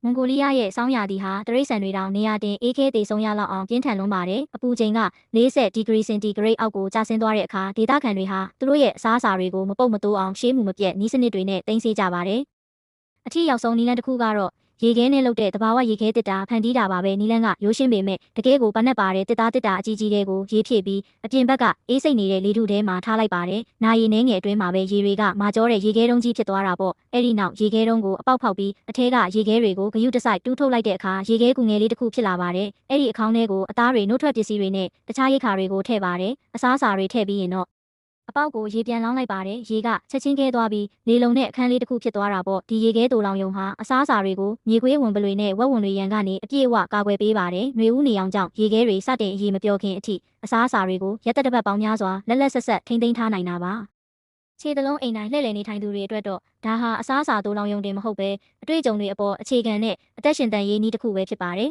မွန်ဂိုလီးယားရဲ့ဆောင်းရာသီဟာတရိတ်ဆန်တွေတောင်နေရာတင်အေးခဲသေဆုံးရလောက်အောင်ပြင်းထန်လွန်းပါတယ်။အပူချိန်က40ဒီဂရီစင်တီဂရိတ်အောက်ကိုကျဆင်းသွားတဲ့အခါဒေသခံတွေဟာသူတို့ရဲ့အစားအစာတွေကိုမပုတ်မတိုးအောင်ရှေးမှုမပြတ်နည်းစနစ်တွေနဲ့တင်ဆေးကြပါတယ်။အထီရောက်ဆုံးနည်းလမ်းတစ်ခုကတော့ရေခဲနဲ့လုပ်တဲ့တဘာဝရေခဲတစ်တာဖန်တီးတာပါပဲနီလန်းကရိုးရှင်းပေမဲ့တကယ်ကိုပန်းနဲ့ပါတဲ့တစ်သားတစ်တာအကြီးကြီးတွေကိုရေးဖြည့်ပြီးအပြင်ဘက်ကအေးစိတ်နေတဲ့လေထုထဲမှာထားလိုက်ပါတယ်။နာရီနှဲငယ်အတွင်းမှာပဲရေတွေကမာကျောတဲ့ရေခဲတုံးကြီးဖြစ်သွားတာပေါ့။အဲ့ဒီနောက်ရေခဲတုံးကိုအပေါက်ဖောက်ပြီးအထဲကရေခဲတွေကိုဂယုတစိုက်တူးထုတ်လိုက်တဲ့အခါရေခဲကူငယ်လေးတစ်ခုဖြစ်လာပါတယ်။အဲ့ဒီအခေါင်းထဲကိုအသားတွေနှုတ်ထွက်ပစ္စည်းတွေနဲ့တခြားရိတ်ခါတွေကိုထည့်ပါတယ်။အစားအစာတွေထည့်ပြီးရင်တော့အပေါက်ကိုရေပြန်လောင်းလိုက်ပါတယ်ရေကချက်ချင်းခဲသွားပြီးလေလုံနဲ့အခန်းလေးတစ်ခုဖြစ်သွားတာပေါ့ဒီရေခဲတူလောင်ယုံဟာအစားအစာတွေကိုမြေခွေးဝင်ပလွေနဲ့ဝက်ဝင်တွေရန်ကနေအပြည့်အဝကာကွယ်ပေးပါတယ်ຫນွေဦးနေအောင်ကြောင့်ရေခဲတွေစတင်အရေးမပြောခင်အထိအစားအစာတွေကိုရက်သက်တစ်ပတ်ပေါင်းများစွာလက်လက်ဆက်ဆက်ထိမ့်သိမ်းထားနိုင်တာပါခြေတလုံးအိမ်တိုင်းလှည့်လည်နေထိုင်သူတွေအတွက်တော့ဒါဟာအစားအစာတူလောင်ယုံတင်မဟုတ်ပဲအတွေ့အကြုံတွေအပေါ်အခြေခံနဲ့အသက်ရှင်တန်ရေးနည်းတစ်ခုပဲဖြစ်ပါတယ်